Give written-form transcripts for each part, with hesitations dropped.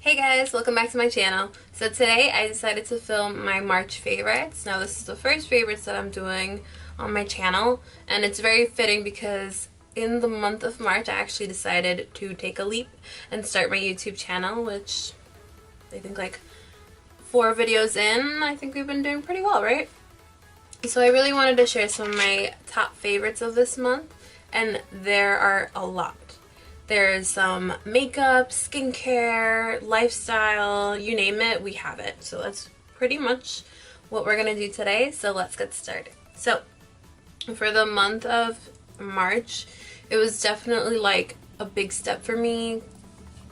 Hey guys, welcome back to my channel. So today I decided to film my March favorites. Now this is the first favorites that I'm doing on my channel, and it's very fitting because in the month of March I actually decided to take a leap and start my YouTube channel, which I think like 4 videos in, I think we've been doing pretty well, right? So I really wanted to share some of my top favorites of this month, and there are a lot. There's some makeup, skincare, lifestyle, you name it, we have it. So that's pretty much what we're going to do today. So let's get started. So for the month of March, it was definitely like a big step for me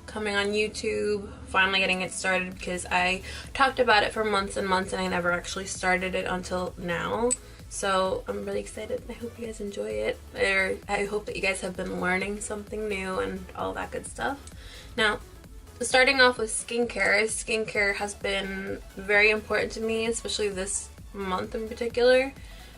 coming on YouTube, finally getting it started, because I talked about it for months and months and I never actually started it until now. So I'm really excited. I hope you guys enjoy it, or I hope that you guys have been learning something new and all that good stuff. Now, starting off with skincare. Skincare has been very important to me, especially this month in particular.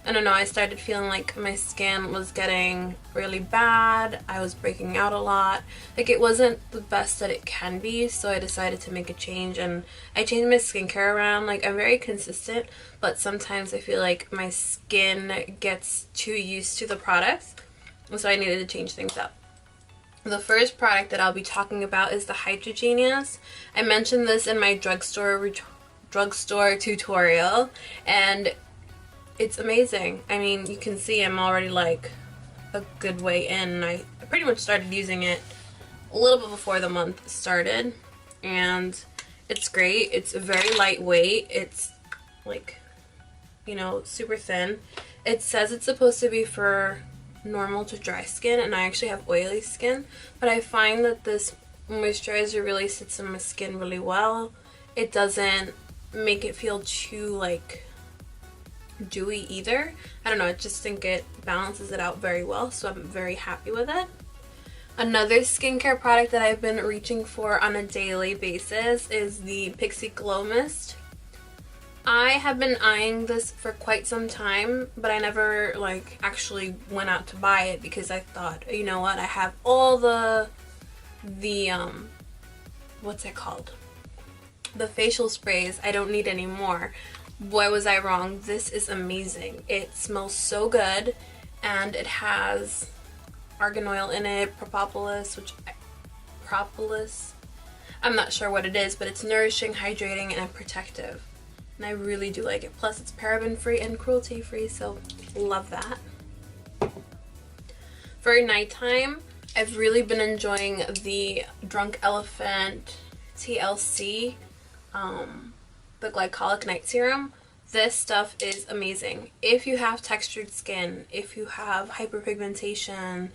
I don't know, I started feeling like my skin was getting really bad. I was breaking out a lot. Like, it wasn't the best that it can be, so I decided to make a change, and I changed my skincare around. Like, I'm very consistent, but sometimes I feel like my skin gets too used to the products, so I needed to change things up. The first product that I'll be talking about is the Hydra Genius. I mentioned this in my drugstore tutorial, and it's amazing. I mean, you can see I'm already like a good way in. I pretty much started using it a little bit before the month started, and it's great. It's very lightweight. It's like, you know, super thin. It says it's supposed to be for normal to dry skin, and I actually have oily skin, but I find that this moisturizer really sits in my skin really well. It doesn't make it feel too like dewy either. I don't know, I just think it balances it out very well, so I'm very happy with it. Another skincare product that I've been reaching for on a daily basis is the Pixi Glow Mist. I have been eyeing this for quite some time, but I never like actually went out to buy it because I thought, you know what, I have all the what's it called? The facial sprays. I don't need any more. Boy, was I wrong. This is amazing. It smells so good, and it has argan oil in it, propolis, I'm not sure what it is, but it's nourishing, hydrating, and protective. And I really do like it. Plus, it's paraben-free and cruelty-free, so love that. For nighttime, I've really been enjoying the Drunk Elephant T.L.C. The Glycolic Night Serum. This stuff is amazing. If you have textured skin, if you have hyperpigmentation,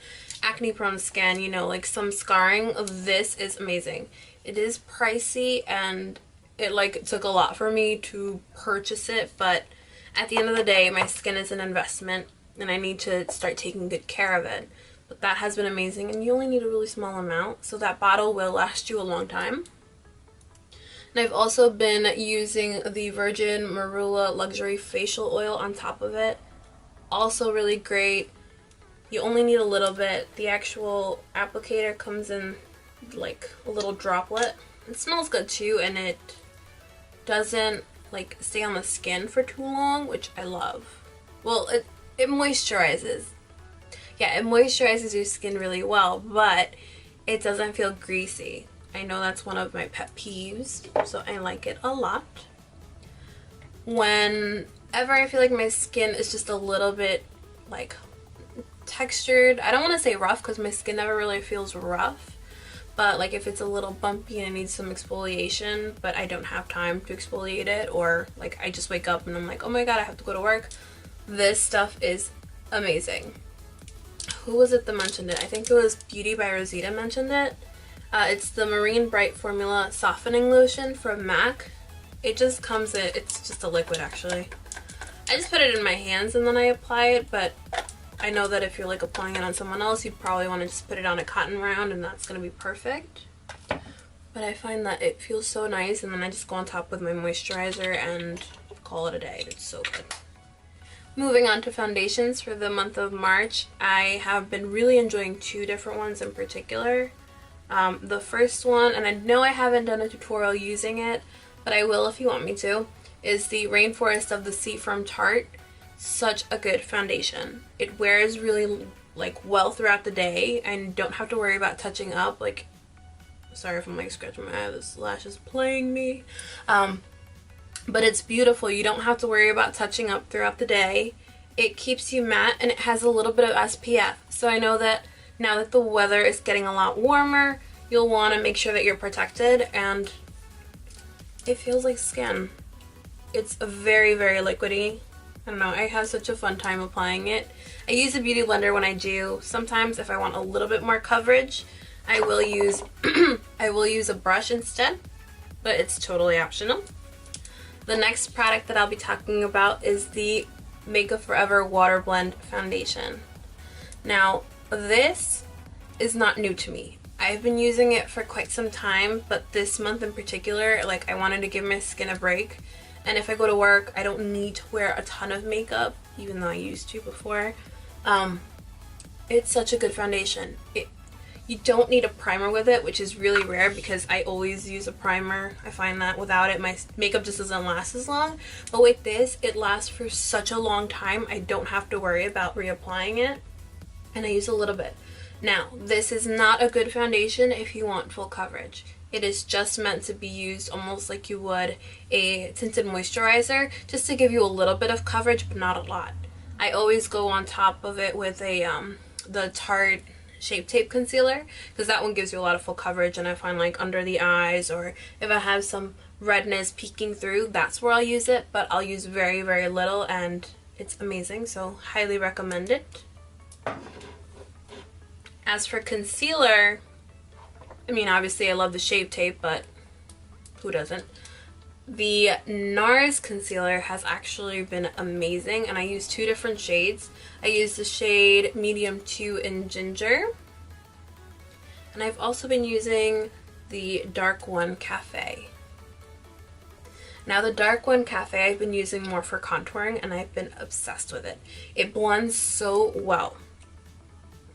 acne prone skin, you know, like some scarring, this is amazing. It is pricey, and it like took a lot for me to purchase it, but at the end of the day, my skin is an investment and I need to start taking good care of it. But that has been amazing, and you only need a really small amount, so that bottle will last you a long time. And I've also been using the Virgin Marula Luxury Facial Oil on top of it. Also really great. You only need a little bit. The actual applicator comes in like a little droplet. It smells good too, and it doesn't like stay on the skin for too long, which I love. Well, it moisturizes. Yeah, it moisturizes your skin really well, but it doesn't feel greasy. I know that's one of my pet peeves, so I like it a lot. Whenever I feel like my skin is just a little bit like textured, I don't want to say rough because my skin never really feels rough, but like if it's a little bumpy and it needs some exfoliation, but I don't have time to exfoliate it, or like I just wake up and I'm like, oh my god, I have to go to work, this stuff is amazing. Who was it that mentioned it? I think it was Beauty by Rosita mentioned it. It's the Marine Bright Formula Softening Lotion from MAC. It just comes in, it's just a liquid actually. I just put it in my hands and then I apply it, but I know that if you're like applying it on someone else, you probably want to just put it on a cotton round and that's going to be perfect. But I find that it feels so nice, and then I just go on top with my moisturizer and call it a day. It's so good. Moving on to foundations for the month of March, I have been really enjoying 2 different ones in particular. The first one, and I know I haven't done a tutorial using it, but I will if you want me to, is the Rainforest of the Sea from Tarte. Such a good foundation. It wears really like well throughout the day and don't have to worry about touching up. Like, sorry if I'm like scratching my eye, this lash is playing me. But it's beautiful. You don't have to worry about touching up throughout the day. It keeps you matte and it has a little bit of SPF. So I know that now that the weather is getting a lot warmer, you'll want to make sure that you're protected, and it feels like skin. It's very, very liquidy. I don't know, I have such a fun time applying it. I use a beauty blender when I do. Sometimes if I want a little bit more coverage, I will use I will use a brush instead, but it's totally optional. The next product that I'll be talking about is the Makeup Forever Water Blend Foundation. Now, this is not new to me. I've been using it for quite some time, but this month in particular, like, I wanted to give my skin a break. And if I go to work, I don't need to wear a ton of makeup, even though I used to before. It's such a good foundation. You don't need a primer with it, which is really rare because I always use a primer. I find that without it, my makeup just doesn't last as long. But with this, it lasts for such a long time. I don't have to worry about reapplying it. And I use a little bit. Now, this is not a good foundation if you want full coverage. It is just meant to be used almost like you would a tinted moisturizer, just to give you a little bit of coverage, but not a lot. I always go on top of it with a the Tarte Shape Tape Concealer, because that one gives you a lot of full coverage, and I find like under the eyes, or if I have some redness peeking through, that's where I'll use it, but I'll use very, very little, and it's amazing, so highly recommend it. As for concealer, I mean, obviously I love the Shape Tape, but who doesn't? The NARS concealer has actually been amazing, and I use two different shades. I use the shade Medium 2 in Ginger, and I've also been using the Dark One Cafe. Now, the Dark One Cafe I've been using more for contouring, and I've been obsessed with it. It blends so well.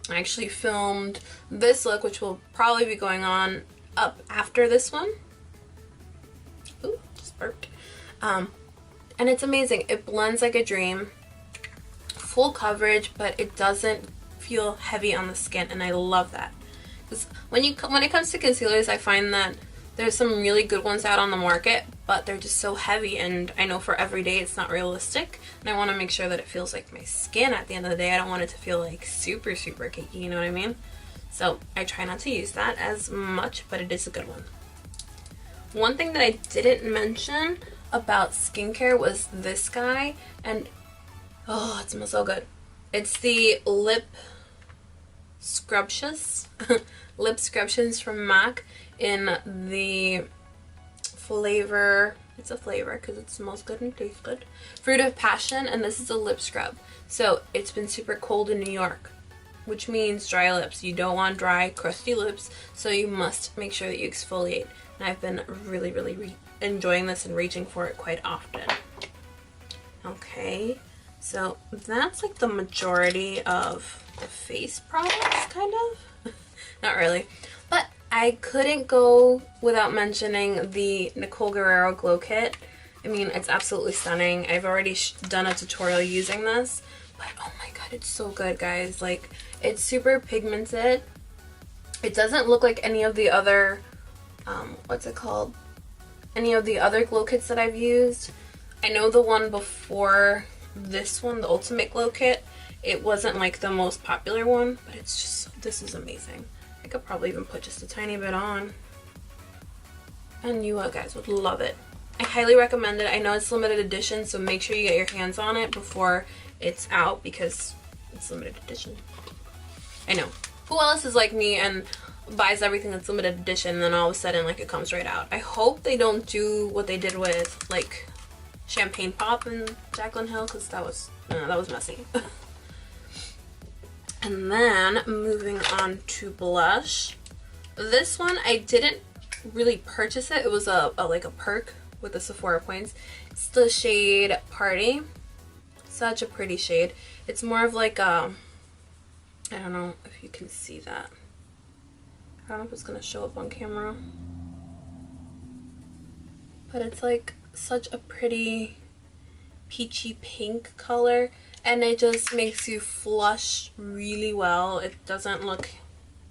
I actually filmed this look, which will probably be going on up after this one. Ooh, just burped. And it's amazing. It blends like a dream. Full coverage, but it doesn't feel heavy on the skin, and I love that. Because when it comes to concealers, I find that there's some really good ones out on the market, but they're just so heavy, and I know for every day it's not realistic, and I want to make sure that it feels like my skin at the end of the day. I don't want it to feel like super, super cakey, you know what I mean? So I try not to use that as much, but it is a good one. One thing that I didn't mention about skincare was this guy, and oh, it smells so good. It's the Lip Scrubtious, Lip Scrubtious from MAC in the flavor, it's a flavor because it smells good and tastes good, Fruit of Passion, and this is a lip scrub. So it's been super cold in New York, which means dry lips. You don't want dry, crusty lips, so you must make sure that you exfoliate. And I've been really, really enjoying this and reaching for it quite often. Okay, so that's like the majority of the face products, kind of. Not really. But I couldn't go without mentioning the Nicole Guerriero Glow Kit. I mean, it's absolutely stunning. I've already done a tutorial using this, but oh my god, it's so good, guys. Like, it's super pigmented. It doesn't look like any of the other, what's it called? Any of the other glow kits that I've used. I know the one before this one, the Ultimate Glow Kit, it wasn't like the most popular one, but it's just, this is amazing. I could probably even put just a tiny bit on, and you guys would love it. I highly recommend it. I know it's limited edition, so make sure you get your hands on it before it's out because it's limited edition. I know. Who else is like me and buys everything that's limited edition and then all of a sudden like it comes right out? I hope they don't do what they did with like Champagne Pop and Jaclyn Hill, because that was messy. And then moving on to blush. This one I didn't really purchase it. It was a perk with the Sephora points. It's the shade Party. Such a pretty shade. It's more of like a, I don't know if you can see that. I don't know if it's gonna show up on camera, but it's like such a pretty peachy pink color, and it just makes you flush really well. It doesn't look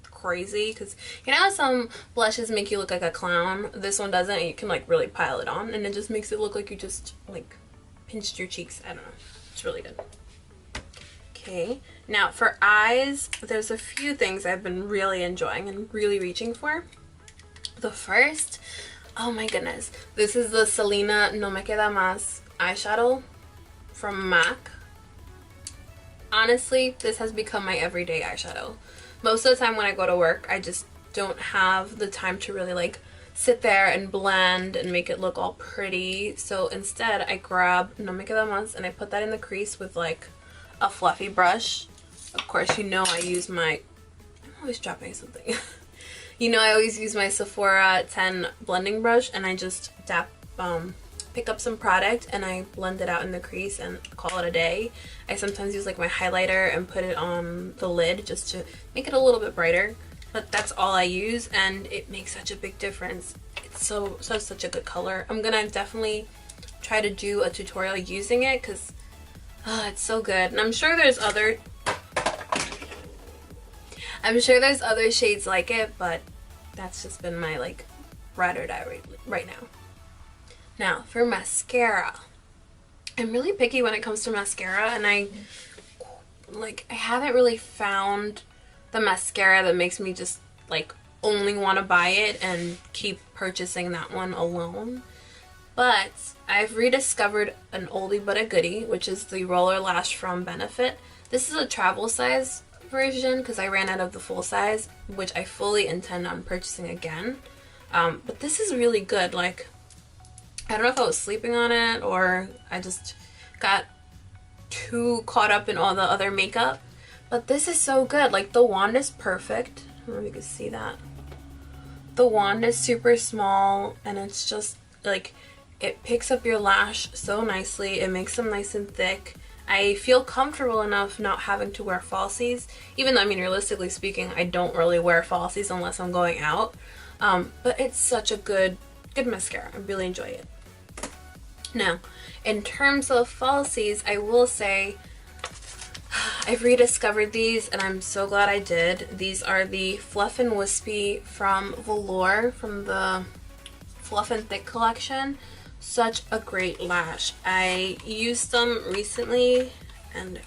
crazy, because you know how some blushes make you look like a clown? This one doesn't, and you can like really pile it on, and it just makes it look like you just like pinched your cheeks. I don't know, it's really good. Okay, now for eyes, there's a few things I've been really enjoying and really reaching for. The first, oh my goodness, this is the Selena No Me Queda Mas eyeshadow from MAC. Honestly, this has become my everyday eyeshadow. Most of the time when I go to work, I just don't have the time to really like sit there and blend and make it look all pretty. So instead, I grab No Me Queda Mas and I put that in the crease with like a fluffy brush. Of course, you know I use my, I'm always dropping something. You know I always use my Sephora 10 blending brush, and I just pick up some product and I blend it out in the crease and call it a day. I sometimes use like my highlighter and put it on the lid just to make it a little bit brighter, but that's all I use, and it makes such a big difference. It's such a good color. I'm gonna definitely try to do a tutorial using it, because it's so good. And I'm sure there's other shades like it, but that's just been my like ride or die right now. Now for mascara, I'm really picky when it comes to mascara, and I haven't really found the mascara that makes me just like only want to buy it and keep purchasing that one alone. But I've rediscovered an oldie but a goodie, which is the Roller Lash from Benefit. This is a travel size version because I ran out of the full size, which I fully intend on purchasing again. But this is really good. Like, I don't know if I was sleeping on it or I just got too caught up in all the other makeup, but this is so good. Like, the wand is perfect. I don't know if you can see that. The wand is super small, and it's just like, it picks up your lash so nicely. It makes them nice and thick. I feel comfortable enough not having to wear falsies, even though, I mean, realistically speaking, I don't really wear falsies unless I'm going out. But it's such a good mascara. I really enjoy it. Now, in terms of falsies, I will say I've rediscovered these, and I'm so glad I did. These are the Fluff and Wispy from Velour, from the Fluff and Thick collection. Such a great lash. I used them recently, and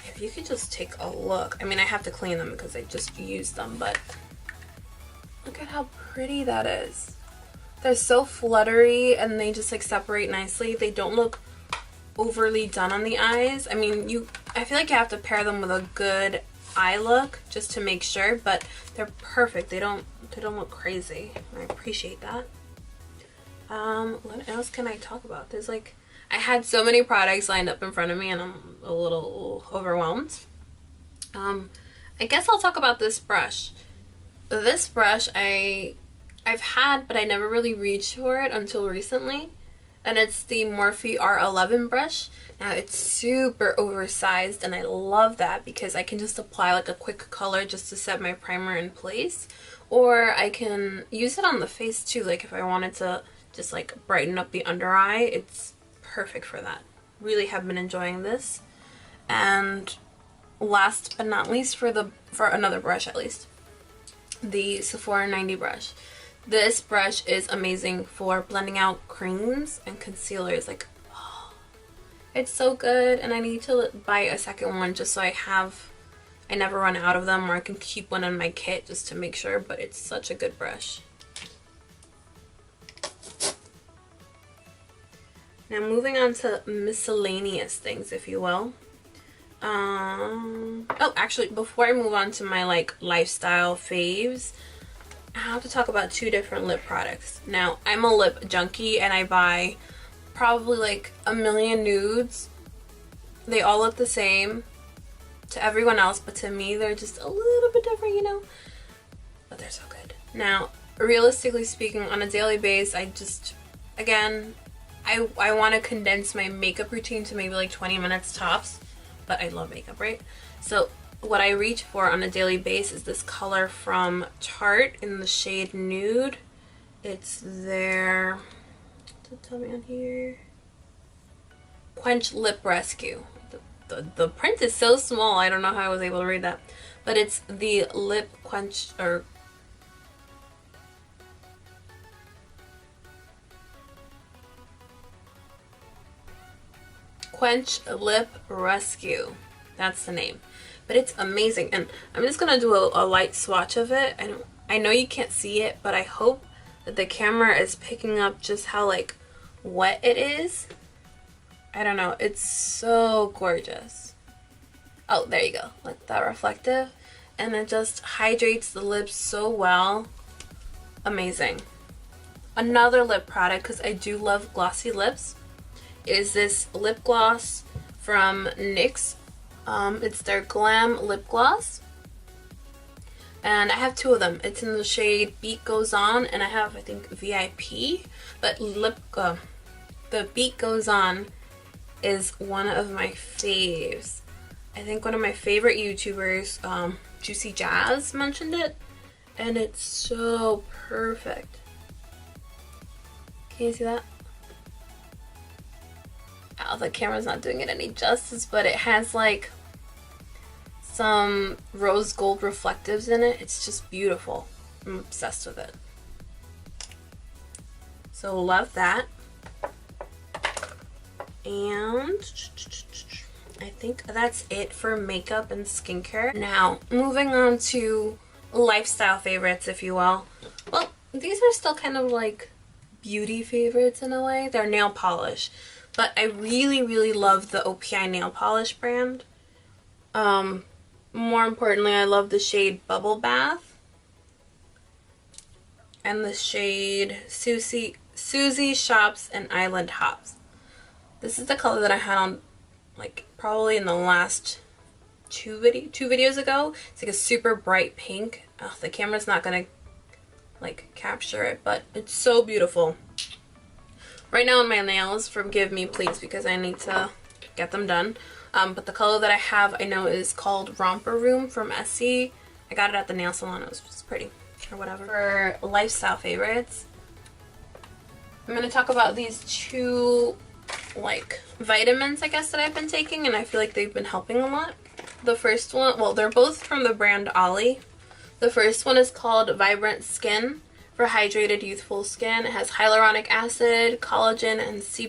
if you could just take a look. I mean, I have to clean them because I just used them, but look at how pretty that is. They're so fluttery, and they just like separate nicely. They don't look overly done on the eyes. I mean, I feel like you have to pair them with a good eye look just to make sure, but they're perfect. They don't look crazy. I appreciate that. What else can I talk about? There's like, I had so many products lined up in front of me, and I'm a little overwhelmed. I guess I'll talk about this brush. This brush I've had, but I never really reached for it until recently, and it's the Morphe R11 brush. Now, it's super oversized, and I love that because I can just apply like a quick color just to set my primer in place, or I can use it on the face too, like if I wanted to just like brighten up the under eye. It's perfect for that. Really have been enjoying this. And last but not least, for another brush at least, the Sephora 90 brush. This brush is amazing for blending out creams and concealers. Like, oh, it's so good, and I need to buy a second one just so I never run out of them, or I can keep one in my kit just to make sure, but it's such a good brush. Now, moving on to miscellaneous things, if you will. Oh, actually, before I move on to my like lifestyle faves, I have to talk about two different lip products. Now, I'm a lip junkie, and I buy probably like a million nudes. They all look the same to everyone else, but to me, they're just a little bit different, you know? But they're so good. Now, realistically speaking, on a daily basis, I just, again, I want to condense my makeup routine to maybe like 20 minutes tops, but I love makeup, right? So what I reach for on a daily basis is this color from Tarte in the shade Nude. It's their, tell me on here, Quench Lip Rescue. The print is so small, I don't know how I was able to read that. But it's the Lip Quench, or Quench Lip Rescue. That's the name. But it's amazing. And I'm just going to do a light swatch of it. And I know you can't see it, but I hope that the camera is picking up just how like wet it is. I don't know. It's so gorgeous. Oh, there you go. Like that reflective. And it just hydrates the lips so well. Amazing. Another lip product, because I do love glossy lips, is this lip gloss from NYX. It's their Glam Lip Gloss. And I have two of them. It's in the shade Beat Goes On, and I have, I think, VIP. But the Beat Goes On is one of my faves. I think one of my favorite YouTubers, Juicy Jazz, mentioned it. And it's so perfect. Can you see that? Oh, the camera's not doing it any justice, but it has like some rose gold reflectives in it. It's just beautiful. I'm obsessed with it. So love that. And I think that's it for makeup and skincare. Now, moving on to lifestyle favorites, if you will. Well, these are still kind of like beauty favorites in a way. They're nail polish. But I really, really love the OPI nail polish brand. More importantly, I love the shade Bubble Bath. And the shade Susie Shops and Island Hops. This is the color that I had on, like, probably in the last two videos ago. It's like a super bright pink. Ugh, the camera's not gonna, like, capture it, but it's so beautiful. Right now on my nails, forgive me please, because I need to get them done. But the color that I have, I know, is called Romper Room from Essie. I got it at the nail salon. It was just pretty, or whatever. For lifestyle favorites, I'm going to talk about these two, like, vitamins, I guess, that I've been taking, and I feel like they've been helping a lot. The first one, well, they're both from the brand Ollie. The first one is called Vibrant Skin for hydrated, youthful skin. It has hyaluronic acid, collagen, and sea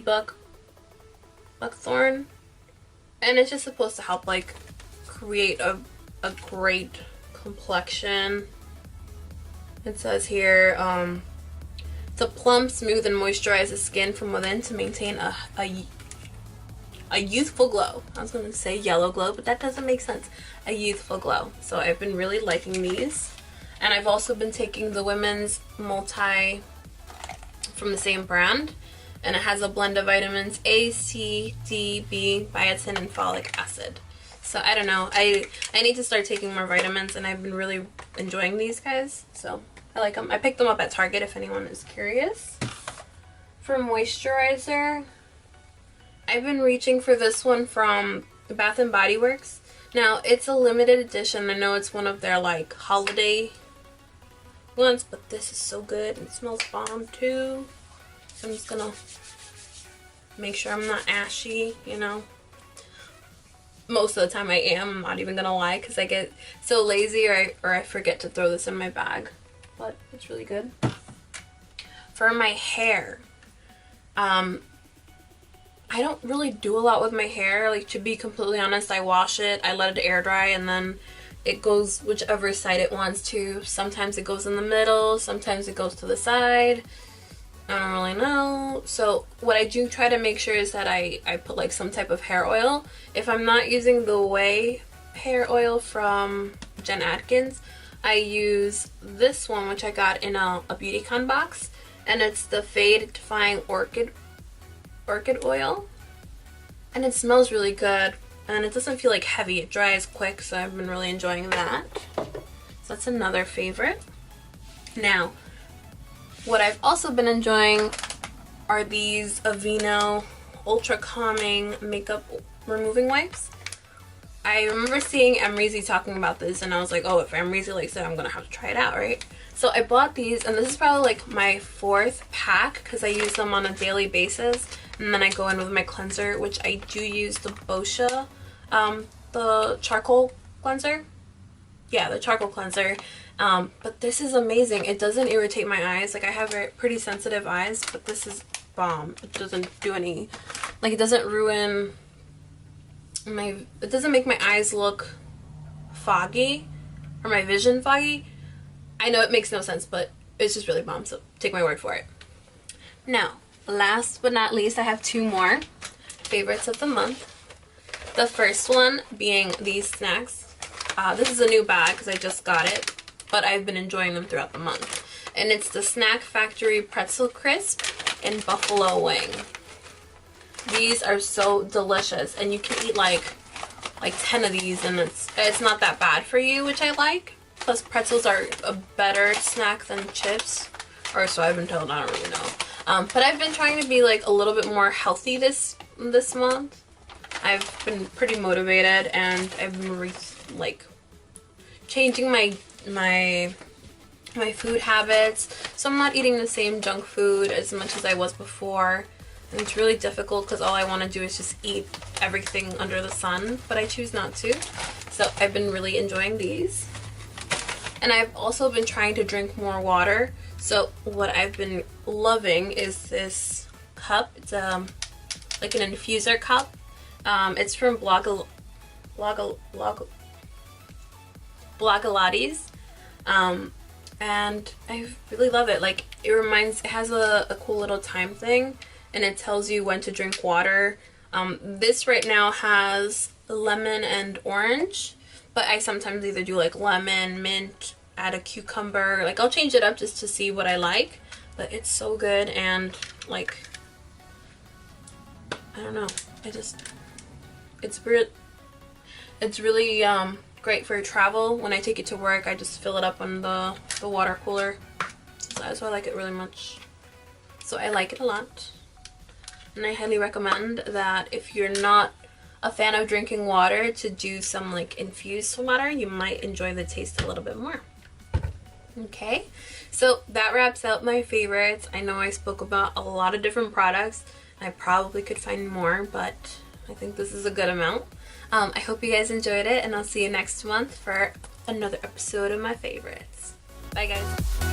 buckthorn. And it's just supposed to help, like, create a great complexion. It says here, to plump, smooth, and moisturize the skin from within to maintain a youthful glow. I was going to say yellow glow, but that doesn't make sense. A youthful glow. So I've been really liking these. And I've also been taking the Women's Multi from the same brand. And it has a blend of vitamins A, C, D, B, biotin, and folic acid. So I don't know. I need to start taking more vitamins, and I've been really enjoying these guys. So I like them. I picked them up at Target if anyone is curious. For moisturizer, I've been reaching for this one from Bath & Body Works. Now, it's a limited edition. I know it's one of their, like, holiday ones, but this is so good. It smells bomb, too. So I'm just gonna make sure I'm not ashy, you know. Most of the time I am. I'm not even gonna lie, because I get so lazy or I forget to throw this in my bag. But it's really good. For my hair, I don't really do a lot with my hair. Like, to be completely honest, I wash it, I let it air dry, and then it goes whichever side it wants to. Sometimes it goes in the middle, sometimes it goes to the side. I don't really know. So what I do try to make sure is that I put, like, some type of hair oil. If I'm not using the Way hair oil from Jen Atkins, I use this one, which I got in a BeautyCon box, and it's the Fade Defying Orchid oil, and it smells really good, and it doesn't feel like heavy. It dries quick, so I've been really enjoying that. So that's another favorite. Now, what I've also been enjoying are these Aveeno Ultra Calming Makeup Removing Wipes. I remember seeing Amrezy talking about this, and I was like, oh, if Amrezy likes it, I'm gonna have to try it out, right? So I bought these, and this is probably like my 4th pack because I use them on a daily basis, and then I go in with my cleanser, which I do use the Boscia, the charcoal cleanser. Yeah, the charcoal cleanser. But this is amazing. It doesn't irritate my eyes. Like, I have very pretty sensitive eyes, but this is bomb. It doesn't do any, like, it doesn't ruin my, it doesn't make my eyes look foggy or my vision foggy. I know it makes no sense, but it's just really bomb, so take my word for it. Now, last but not least, I have 2 more favorites of the month. The first one being these snacks. This is a new bag because I just got it, but I've been enjoying them throughout the month. And it's the Snack Factory Pretzel Crisp and Buffalo Wing. These are so delicious, and you can eat like 10 of these, and it's not that bad for you, which I like. Plus, pretzels are a better snack than chips, or so I've been told. I don't really know. But I've been trying to be like a little bit more healthy this month. I've been pretty motivated, and I've been like changing my food habits. So I'm not eating the same junk food as much as I was before. And it's really difficult because all I want to do is just eat everything under the sun, but I choose not to. So I've been really enjoying these. And I've also been trying to drink more water. So what I've been loving is this cup. It's like an infuser cup. It's from Blogilates. And I really love it. Like, it has a cool little time thing, and it tells you when to drink water. This right now has lemon and orange, but I sometimes either do like lemon, mint, add a cucumber. Like, I'll change it up just to see what I like, but it's so good. And like, I don't know, it's really great for travel. When I take it to work, I just fill it up on the water cooler, so I like it really much. So I like it a lot, and I highly recommend that if you're not a fan of drinking water, to do some like infused water. You might enjoy the taste a little bit more. Okay, so that wraps up my favorites. I know I spoke about a lot of different products. I probably could find more, but I think this is a good amount. I hope you guys enjoyed it, and I'll see you next month for another episode of my favorites. Bye guys.